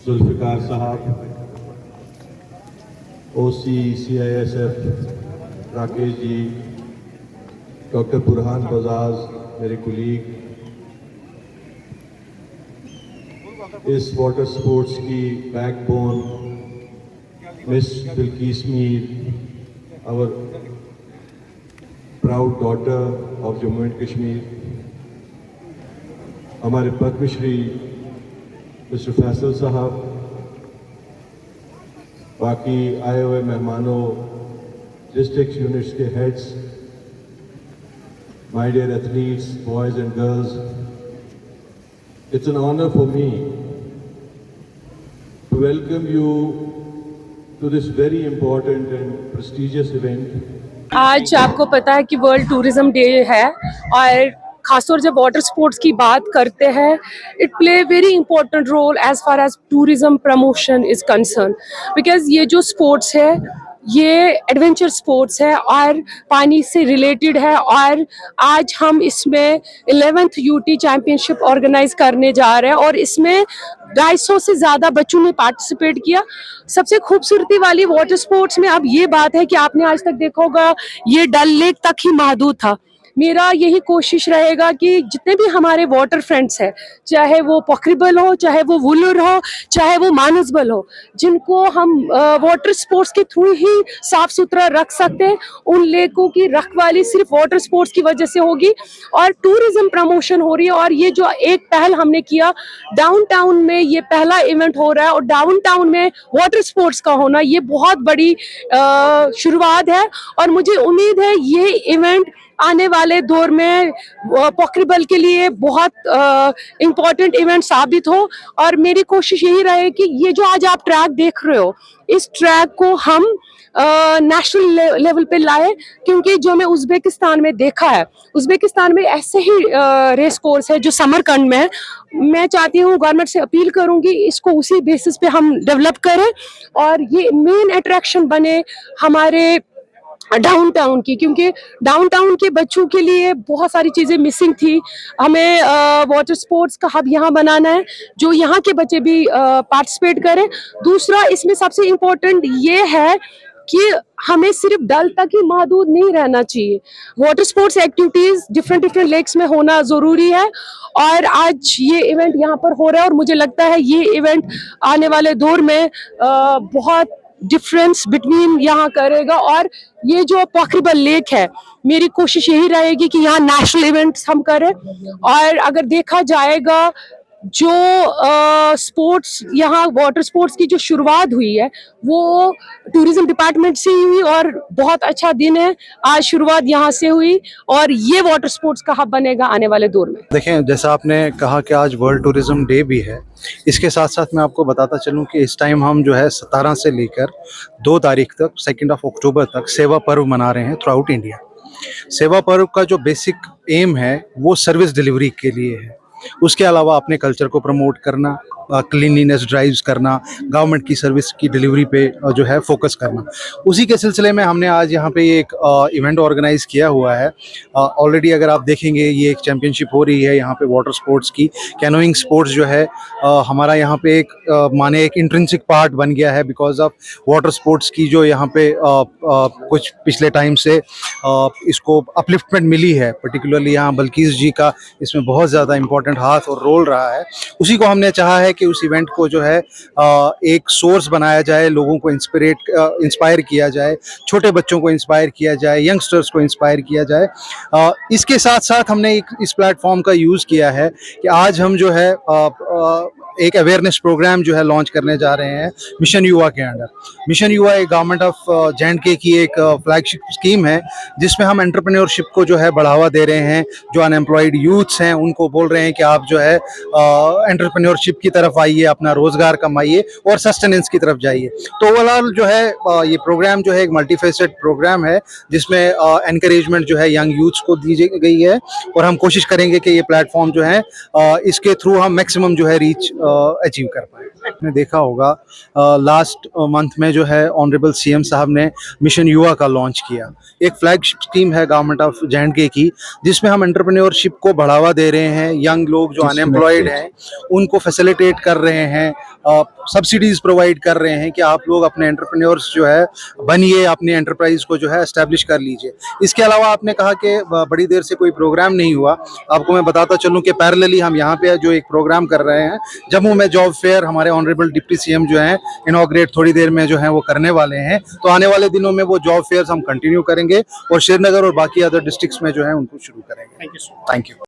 Zulfikar sahab, OC CISF Rakesh ji, doctor Burhan Bajaj मेरे colleague, इस water sports की backbone miss Bilkis Mir, our proud daughter of Jammu and Kashmir, हमारे Padma Shri mister Faisal sahab, बाकी आए हुए मेहमानों, डिस्ट्रिक्ट यूनिट्स के heads, my dear athletes, boys and girls, it's an honour for me to welcome you to this very important and prestigious event. आज आपको पता है कि वर्ल्ड टूरिज्म डे है और खासतौर जब वाटर स्पोर्ट्स की बात करते हैं, it play very important role as far as tourism promotion is concern, because ये जो स्पोर्ट्स है ये एडवेंचर स्पोर्ट्स है और पानी से रिलेटेड है। और आज हम इसमें 11th UT चैम्पियनशिप ऑर्गेनाइज करने जा रहे हैं और इसमें 250 से ज़्यादा बच्चों ने पार्टिसिपेट किया। सबसे खूबसूरती वाली वाटर स्पोर्ट्स में अब ये बात है कि आपने आज तक देखा होगा ये डल लेक तक ही महदूद था। मेरा यही कोशिश रहेगा कि जितने भी हमारे वाटर फ्रेंड्स हैं, चाहे वो पोखरीबल हो, चाहे वो वुलर हो, चाहे वो मानसबल हो, जिनको हम वाटर स्पोर्ट्स के थ्रू ही साफ सुथरा रख सकते हैं, उन लेकों की रखवाली सिर्फ वाटर स्पोर्ट्स की वजह से होगी और टूरिज्म प्रमोशन हो रही है। और ये जो एक पहल हमने किया, डाउनटाउन में ये पहला इवेंट हो रहा है और डाउनटाउन में वाटर स्पोर्ट्स का होना ये बहुत बड़ी शुरुआत है और मुझे उम्मीद है ये इवेंट आने वाले दौर में पोखरीबल के लिए बहुत इम्पोर्टेंट इवेंट साबित हो। और मेरी कोशिश यही रहे कि ये जो आज आप ट्रैक देख रहे हो, इस ट्रैक को हम नेशनल लेवल पे लाए, क्योंकि जो मैं उज़्बेकिस्तान में देखा है, उज़्बेकिस्तान में ऐसे ही रेस कोर्स है जो समरकंद में है। मैं चाहती हूँ, गवर्नमेंट से अपील करूँगी, इसको उसी बेसिस पे हम डेवलप करें और ये मेन अट्रैक्शन बने हमारे डाउनटाउन की, क्योंकि डाउनटाउन के बच्चों के लिए बहुत सारी चीज़ें मिसिंग थी। हमें वाटर स्पोर्ट्स का हब यहाँ बनाना है जो यहाँ के बच्चे भी पार्टिसिपेट करें। दूसरा, इसमें सबसे इम्पोर्टेंट ये है कि हमें सिर्फ डल तक ही महदूद नहीं रहना चाहिए, water sports activities different lakes में होना ज़रूरी है। और आज ये इवेंट यहाँ पर हो रहा है और मुझे लगता है ये इवेंट आने वाले दौर में बहुत डिफरेंस बिटवीन यहाँ करेगा। और ये जो पोखरीबल लेक है, मेरी कोशिश यही रहेगी कि यहाँ नेशनल इवेंट्स हम करें। और अगर देखा जाएगा जो स्पोर्ट्स यहाँ वाटर स्पोर्ट्स की जो शुरुआत हुई है वो टूरिज्म डिपार्टमेंट से ही हुई और बहुत अच्छा दिन है, आज शुरुआत यहाँ से हुई और ये वाटर स्पोर्ट्स का हब बनेगा आने वाले दौर में। देखें, जैसा आपने कहा कि आज वर्ल्ड टूरिज्म डे भी है, इसके साथ साथ मैं आपको बताता चलूं कि इस टाइम हम जो है 17 से लेकर 2 तारीख तक 2 अक्टूबर तक सेवा पर्व मना रहे हैं थ्रू आउट इंडिया। सेवा पर्व का जो बेसिक एम है वो सर्विस डिलीवरी के लिए है। उसके अलावा अपने कल्चर को प्रमोट करना, क्लीनलीनेस ड्राइव्स करना, गवर्नमेंट की सर्विस की डिलीवरी पे जो है फोकस करना। उसी के सिलसिले में हमने आज यहाँ पे एक इवेंट ऑर्गेनाइज किया हुआ है। ऑलरेडी अगर आप देखेंगे ये एक चैम्पियनशिप हो रही है यहाँ पे वाटर स्पोर्ट्स की। कैनोइंग स्पोर्ट्स जो है हमारा यहाँ पे एक माने एक इंट्रिंसिक पार्ट बन गया है बिकॉज ऑफ वाटर स्पोर्ट्स की जो यहाँ पे कुछ पिछले टाइम से इसको अपलिफ्टमेंट मिली है। पर्टिकुलरली यहाँ बल्कीस जी का इसमें बहुत ज़्यादा इंपॉर्टेंट हाथ और रोल रहा है। उसी को हमने चाहा है कि उस इवेंट को जो है एक सोर्स बनाया जाए, लोगों को इंस्पायर किया जाए, छोटे बच्चों को इंस्पायर किया जाए, यंगस्टर्स को इंस्पायर किया जाए। इसके साथ साथ हमने इस प्लेटफॉर्म का यूज़ किया है कि आज हम जो है एक अवेयरनेस प्रोग्राम जो है लॉन्च करने जा रहे हैं मिशन युवा के अंडर। मिशन युवा एक गवर्नमेंट ऑफ J&K की एक फ्लैगशिप स्कीम है जिसमें हम एंटरप्रेन्योरशिप को जो है बढ़ावा दे रहे हैं। जो अनएम्प्लॉयड यूथ्स हैं उनको बोल रहे हैं कि आप जो है एंटरप्रेन्योरशिप की तरफ आइए, अपना रोजगार कमाइए और सस्टेनेंस की तरफ जाइए। तो ओवरऑल जो है ये प्रोग्राम जो है एक मल्टीफेसेट प्रोग्राम है जिसमें एनकरेजमेंट जो है यंग यूथ्स को दी गई है और हम कोशिश करेंगे कि ये प्लेटफॉर्म जो है इसके थ्रू हम मैक्सिमम जो है रीच अचीव कर पाए। आपने देखा होगा लास्ट मंथ में जो है ऑनरेबल CM साहब ने मिशन युवा का लॉन्च किया। एक फ्लैगशिप स्कीम है गवर्नमेंट ऑफ J&K की जिसमें हम एंटरप्रेन्योरशिप को बढ़ावा दे रहे हैं। यंग लोग जो अनएम्प्लॉयड हैं उनको फैसिलिटेट कर रहे हैं, सब्सिडीज प्रोवाइड कर रहे हैं कि आप लोग अपने एंटरप्रेन्योर्स जो है बनिए, अपनी एंटरप्राइज को जो है एस्टेब्लिश कर लीजिए। इसके अलावा आपने कहा कि बड़ी देर से कोई प्रोग्राम नहीं हुआ, आपको मैं बताता चलूं कि पैरेलली हम यहाँ पे जो एक प्रोग्राम कर रहे हैं जम्मू में, जॉब फेयर हमारे ऑनरेबल डिप्टी सीएम जो हैं इनॉग्रेट थोड़ी देर में जो है वो करने वाले हैं। तो आने वाले दिनों में वो जॉब फेयर्स हम कंटिन्यू करेंगे और श्रीनगर और बाकी अदर डिस्ट्रिक्ट्स में जो है उनको शुरू करेंगे। Thank you.